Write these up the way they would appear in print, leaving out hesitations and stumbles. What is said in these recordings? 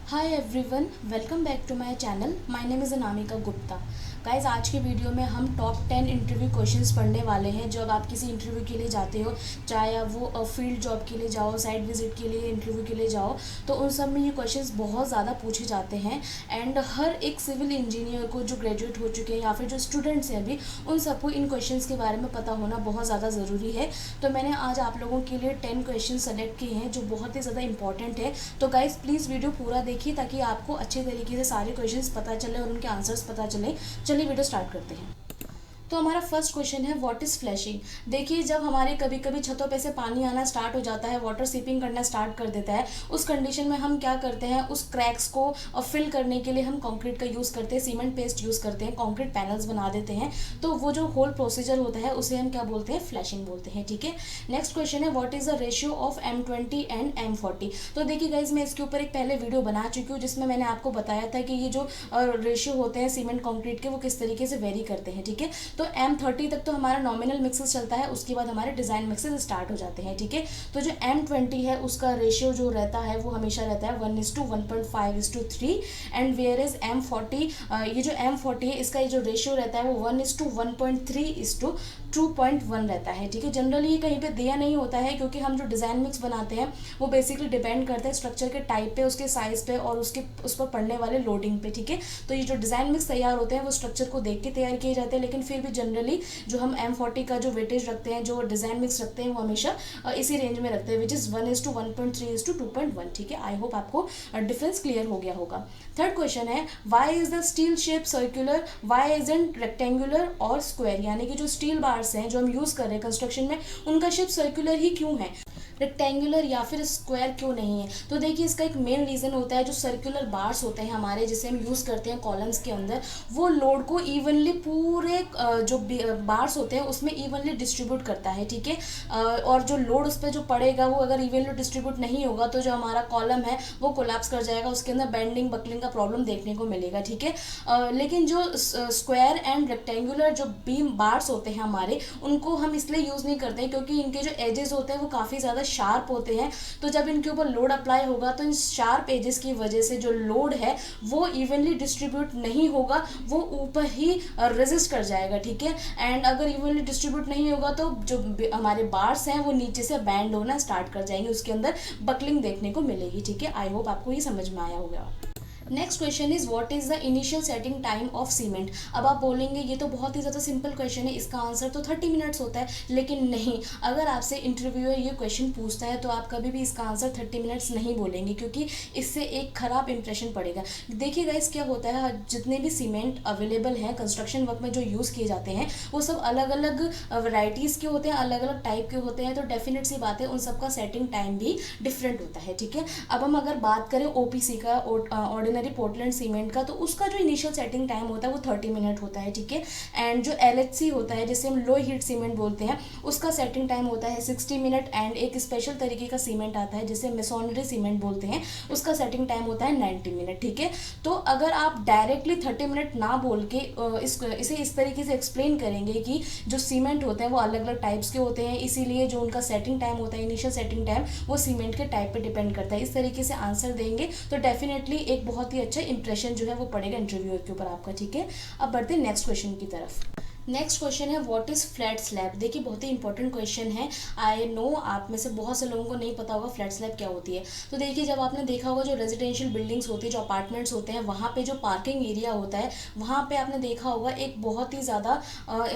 Hi everyone, welcome back to my channel. My name is Anamika Gupta. Guys, आज के video में हम टॉप 10 इंटरव्यू क्वेश्चंस पढ़ने वाले हैं। जब आप किसी इंटरव्यू के लिए जाते हो, चाहे आप वो फील्ड जॉब के लिए जाओ, साइट विजिट के लिए, इंटरव्यू के लिए जाओ, तो उन सब में ये क्वेश्चंस बहुत ज़्यादा पूछे जाते हैं। एंड हर एक सिविल इंजीनियर को जो ग्रेजुएट हो चुके हैं या फिर जो स्टूडेंट्स हैं अभी, उन सबको इन क्वेश्चंस के बारे में पता होना बहुत ज़्यादा ज़रूरी है। तो मैंने आज आप लोगों के लिए 10 क्वेश्चन सेलेक्ट किए हैं जो बहुत ही ज़्यादा इंपॉर्टेंट है। तो गाइज प्लीज़ वीडियो पूरा देखिए ताकि आपको अच्छे तरीके से सारे क्वेश्चंस पता चले और उनके आंसर्स पता चले। चलिए वीडियो स्टार्ट करते हैं। तो हमारा फर्स्ट क्वेश्चन है, व्हाट इज़ फ्लैशिंग। देखिए, जब हमारे कभी कभी छतों पे से पानी आना स्टार्ट हो जाता है, वाटर सीपिंग करना स्टार्ट कर देता है, उस कंडीशन में हम क्या करते हैं, उस क्रैक्स को फिल करने के लिए हम कंक्रीट का यूज़ करते हैं, सीमेंट पेस्ट यूज़ करते हैं, कंक्रीट पैनल्स बना देते हैं। तो वो जो होल प्रोसीजर होता है उसे हम क्या बोलते हैं, फ्लैशिंग बोलते हैं। ठीक है। नेक्स्ट क्वेश्चन है, what is the ratio of M20 and M40। तो देखिए गाइज, मैं इसके ऊपर एक पहले वीडियो बना चुकी हूँ जिसमें मैंने आपको बताया था कि ये जो रेशियो होते हैं सीमेंट कंक्रीट के, वो किस तरीके से वेरी करते हैं। ठीक है। तो M30 तक तो हमारा नॉमिनल मिक्सेस चलता है, उसके बाद हमारे डिज़ाइन मिक्सेस स्टार्ट हो जाते हैं। ठीक है। तो जो M20 है उसका रेशियो जो रहता है वो हमेशा रहता है 1:1.5:3। एंड वेयर इज M40, ये जो M40 है इसका ये जो रेशियो रहता है वो 1:1.3:2.1 रहता है। ठीक है। जनरली ये कहीं पे दिया नहीं होता है क्योंकि हम जो डिज़ाइन मिक्स बनाते हैं वो बेसिकली डिपेंड करते हैं स्ट्रक्चर के टाइप पे, उसके साइज़ पे और उस पर पड़ने वाले लोडिंग पे। ठीक है। तो ये जो डिज़ाइन मिक्स तैयार होते हैं वो स्ट्रक्चर को देख के तैयार किए जाते हैं, लेकिन फिर भी जनरली जो हम M40 का जो वेटेज रखते हैं, जो डिज़ाइन मिक्स रखते हैं, वो हमेशा इसी रेंज में रखते हैं, विच इज़ 1:1.3:2.1। ठीक है। आई होप आपको डिफरेंस क्लियर हो गया होगा। थर्ड क्वेश्चन है, why is the steel shape circular, why is and rectangular और स्क्वायर। यानी कि जो स्टील बार्स हैं जो हम यूज़ कर रहे हैं कंस्ट्रक्शन में, उनका शेप सर्कुलर ही क्यों है, रेक्टेंगुलर या फिर स्क्वायर क्यों नहीं है। तो देखिए, इसका एक मेन रीज़न होता है, जो सर्कुलर बार्स होते हैं हमारे, जिसे हम यूज़ करते हैं कॉलम्स के अंदर, वो लोड को इवनली पूरे जो बार्स होते हैं उसमें इवनली डिस्ट्रीब्यूट करता है। ठीक है। और जो लोड उस पर जो पड़ेगा वो अगर इवनली डिस्ट्रीब्यूट नहीं होगा तो जो हमारा कॉलम है वो कोलैप्स कर जाएगा, उसके अंदर बेंडिंग बकलिंग का प्रॉब्लम देखने को मिलेगा। ठीक है। लेकिन जो स्क्वायर एंड रेक्टेंगुलर जो बीम बार्स होते हैं हमारे, उनको हम इसलिए यूज़ नहीं करते हैं क्योंकि इनके जो एजेस होते हैं वो काफ़ी ज़्यादा शार्प होते हैं। तो जब इनके ऊपर लोड अप्लाई होगा तो इन शार्प एजेस की वजह से जो लोड है वो इवनली डिस्ट्रीब्यूट नहीं होगा, वो ऊपर ही रेजिस्ट कर जाएगा। ठीक है। एंड अगर इवनली डिस्ट्रीब्यूट नहीं होगा तो जो हमारे बार्स हैं वो नीचे से बैंड होना स्टार्ट कर जाएंगे, उसके अंदर बकलिंग देखने को मिलेगी। ठीक है। आई होप आपको ये समझ में आया होगा। Next question is, what is the initial setting time of cement. अब आप बोलेंगे ये तो बहुत ही ज़्यादा सिंपल क्वेश्चन है, इसका आंसर तो 30 मिनट्स होता है। लेकिन नहीं, अगर आपसे इंटरव्यूअर ये क्वेश्चन पूछता है तो आप कभी भी इसका आंसर 30 मिनट्स नहीं बोलेंगे, क्योंकि इससे एक ख़राब इंप्रेशन पड़ेगा। देखिए गाइस, क्या होता है, जितने भी सीमेंट अवेलेबल हैं कंस्ट्रक्शन वर्क में जो यूज़ किए जाते हैं वो सब अलग अलग वैराइटीज़ के होते हैं, अलग अलग टाइप के होते हैं। तो डेफिनेट सी बात है, उन सबका सेटिंग टाइम भी डिफरेंट होता है। ठीक है। अब हम अगर बात करें OPC का, ऑर्डिनरी पोर्टलैंड सीमेंट का, तो उसका जो इनिशियल सेटिंग टाइम होता है वो 30 मिनट होता है। ठीक है। एंड जो LHC होता है, जिसे हम लो हीट सीमेंट बोलते हैं, उसका सेटिंग टाइम होता है 60 मिनट। एंड एक स्पेशल तरीके का सीमेंट आता है जिसे मेसोनरी सीमेंट बोलते हैं, उसका सेटिंग टाइम होता है 90 मिनट। ठीक है। तो अगर आप डायरेक्टली 30 मिनट ना बोल के इसे इस तरीके से एक्सप्लेन करेंगे कि जो सीमेंट होते हैं वो अलग अलग टाइप्स के होते हैं, इसीलिए जो उनका सेटिंग टाइम होता है, इनिशियल सेटिंग टाइम, वो सीमेंट के टाइप पे डिपेंड करता है, इस तरीके से आंसर देंगे तो डेफिनेटली एक बहुत ही अच्छा इंप्रेशन जो है वो पड़ेगा इंटरव्यूअर के ऊपर आपका। ठीक है। अब बढ़ते हैं नेक्स्ट क्वेश्चन की तरफ। नेक्स्ट क्वेश्चन है, व्हाट इज़ फ्लैट स्लैब। देखिए, बहुत ही इंपॉर्टेंट क्वेश्चन है। आई नो आप में से बहुत से लोगों को नहीं पता होगा फ्लैट स्लैब क्या होती है। तो देखिए, जब आपने देखा होगा जो रेजिडेंशियल बिल्डिंग्स होती है, जो अपार्टमेंट्स होते हैं, वहाँ पे जो पार्किंग एरिया होता है, वहाँ पे आपने देखा होगा एक बहुत ही ज़्यादा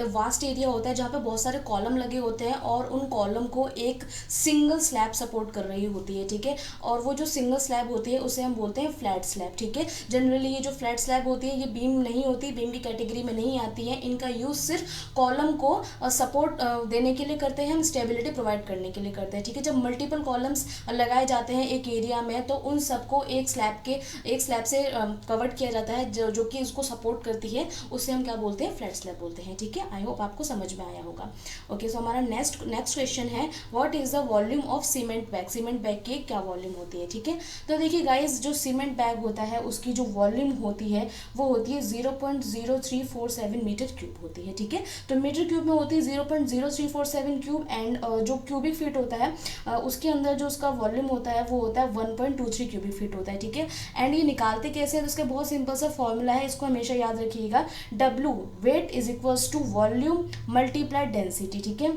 वास्ट एरिया होता है जहाँ पे बहुत सारे कॉलम लगे होते हैं और उन कॉलम को एक सिंगल स्लैब सपोर्ट कर रही होती है। ठीक है। और वो जो सिंगल स्लैब होती है उसे हम बोलते हैं फ्लैट स्लैब। ठीक है। जनरली ये जो फ्लैट स्लैब होती है ये बीम नहीं होती, बीम की कैटेगरी में नहीं आती है। इनका यूज़ सिर्फ कॉलम को सपोर्ट देने के लिए करते हैं, हम स्टेबिलिटी प्रोवाइड करने के लिए करते हैं। ठीक है। जब मल्टीपल कॉलम्स लगाए जाते हैं एक एरिया में तो उन सबको एक स्लैब से कवर्ड किया जाता है, जो कि उसको सपोर्ट करती है, उससे हम क्या बोलते हैं, फ्लैट स्लैब बोलते हैं। ठीक है। आई होप आपको समझ में आया होगा। ओके, सो हमारा नेक्स्ट क्वेश्चन है, what is the volume of cement bag. Cement bag की क्या वॉल्यूम होती है। ठीक है। तो देखिए गाइज, जो सीमेंट बैग होता है उसकी जो वॉल्यूम होती है वो होती है 0.0347 मीटर क्यूब होती है, ठीक है। तो मीटर क्यूब में होती है 0.0347 क्यूब, एंड जो क्यूबिक फीट होता है उसके अंदर जो उसका वॉल्यूम होता है वो होता है 1.23 क्यूबिक फीट होता है, ठीक है। एंड ये निकालते कैसे हैं, तो इसका बहुत सिंपल सा फॉर्मूला है, इसको हमेशा याद रखिएगा। W weight is equals to volume multiply density, ठीक है।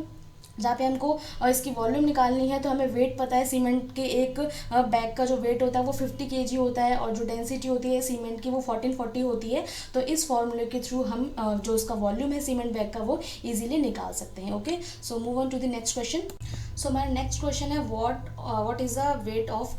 जहाँ पे हमको इसकी वॉल्यूम निकालनी है तो हमें वेट पता है, सीमेंट के एक बैग का जो वेट होता है वो 50 kg होता है, और जो डेंसिटी होती है सीमेंट की वो 1440 होती है। तो इस फॉर्मूले के थ्रू हम जो उसका वॉल्यूम है सीमेंट बैग का वो इजीली निकाल सकते हैं। Okay, so move on to the next question. So हमारा नेक्स्ट क्वेश्चन है what is the weight of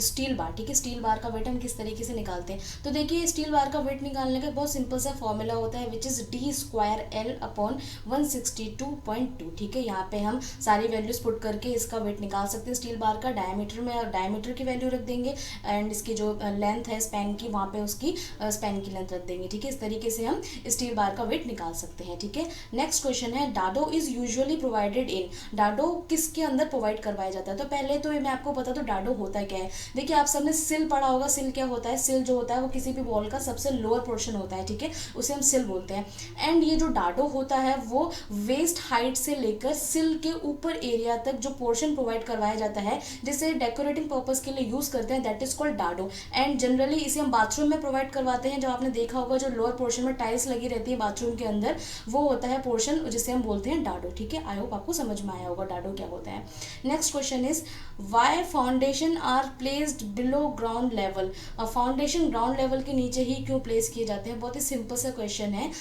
steel bar, ठीक है। स्टील बार का वेट हम किस तरीके से निकालते हैं, तो देखिए स्टील बार का वेट निकालने का बहुत सिंपल सा फॉर्मूला होता है, विच इज़ D²L/162.2, ठीक है। यहाँ पे हम सारी वैल्यूज पुट करके इसका वेट निकाल सकते हैं स्टील बार का। डायमीटर में डायमीटर की वैल्यू रख देंगे, एंड इसकी जो लेंथ है स्पैन की वहाँ पे उसकी स्पैन की लेंथ रख देंगे, ठीक है। इस तरीके से हम स्टील बार का वेट निकाल सकते हैं, ठीक है। नेक्स्ट क्वेश्चन है डाडो इज यूजुअली प्रोवाइडेड इन, डाडो किसके अंदर प्रोवाइड करवाया जाता है। तो पहले तो मैं आपको बता दूं डाडो होता क्या है। देखिए आप सबने सिल पढ़ा होगा, सिल क्या होता है, सिल जो होता है वो किसी भी बॉल का सबसे लोअर पोर्शन होता है, ठीक है, उसे हम सिल बोलते हैं। एंड ये जो डाडो होता है वो वेस्ट हाइट से लेकर सिल के ऊपर एरिया तक जो पोर्शन प्रोवाइड करवाया जाता है जिसे डेकोरेटिंग पर्पस के लिए यूज करते हैं, that is called dado. And generally इसे हम बाथरूम में प्रोवाइड करवाते हैं। जब आपने देखा होगा जो लोअर पोर्शन में टाइल्स लगी रहती है बाथरूम के अंदर, वो होता है पोर्शन जिसे हम बोलते हैं डाडो, ठीक है। आई होप आपको समझ में आया होगा डाडो क्या होता है। Next question is why foundation are placed below ground level, foundation ground level के नीचे ही क्यों प्लेस किए जाते हैं। बहुत ही सिंपल सा क्वेश्चन है।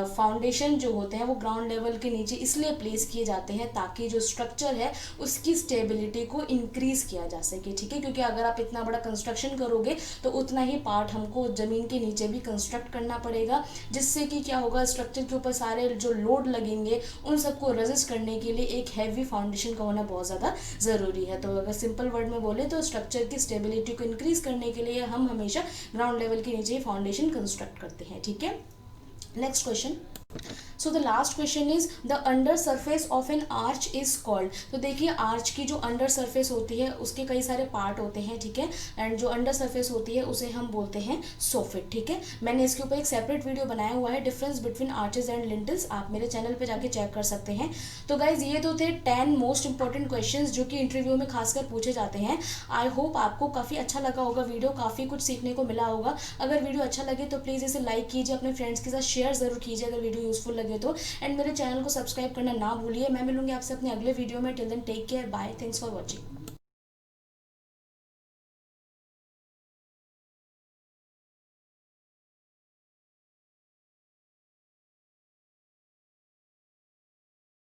फाउंडेशन जो होते हैं वो ग्राउंड लेवल के नीचे इसलिए प्लेस किए जाते हैं ताकि जो स्ट्रक्चर है उसकी स्टेबिलिटी को इंक्रीज किया जा सके, ठीक है। क्योंकि अगर आप इतना बड़ा कंस्ट्रक्शन करोगे तो उतना ही पार्ट हमको जमीन के नीचे भी कंस्ट्रक्ट करना पड़ेगा, जिससे कि क्या होगा, स्ट्रक्चर के ऊपर सारे जो लोड लगेंगे उन सबको रेजिस्ट करने के लिए एक हैवी फाउंडेशन का होना बहुत ज़्यादा ज़रूरी है। तो अगर सिंपल वर्ड में बोले तो स्ट्रक्चर की स्टेबिलिटी को इंक्रीज करने के लिए हम हमेशा ग्राउंड लेवल के नीचे ही फाउंडेशन कंस्ट्रक्ट करते हैं, ठीक है। Next question. So the last question is the under surface of N arch is called. तो देखिए आर्च की जो अंडर सरफेस होती है उसके कई सारे पार्ट होते हैं, ठीक है। एंड जो अंडर सरफेस होती है उसे हम बोलते हैं सोफिट, ठीक है। मैंने इसके ऊपर एक सेपरेट वीडियो बनाया हुआ है, difference between arches and lintels, आप मेरे चैनल पे जाके चेक कर सकते हैं। तो गाइज ये तो थे 10 मोस्ट इंपॉर्टेंट क्वेश्चन जो कि इंटरव्यू में खासकर पूछे जाते हैं। आई होप आपको काफ़ी अच्छा लगा होगा वीडियो, काफ़ी कुछ सीखने को मिला होगा। अगर वीडियो अच्छा लगे तो प्लीज़ इसे लाइक कीजिए, अपने फ्रेंड्स के साथ शेयर जरूर कीजिए अगर वीडियो यूजफुल लगे तो, एंड मेरे चैनल को सब्सक्राइब करना ना भूलिए। मैं मिलूंगी आपसे अपने अगले वीडियो में। Till then take care, bye, thanks for watching.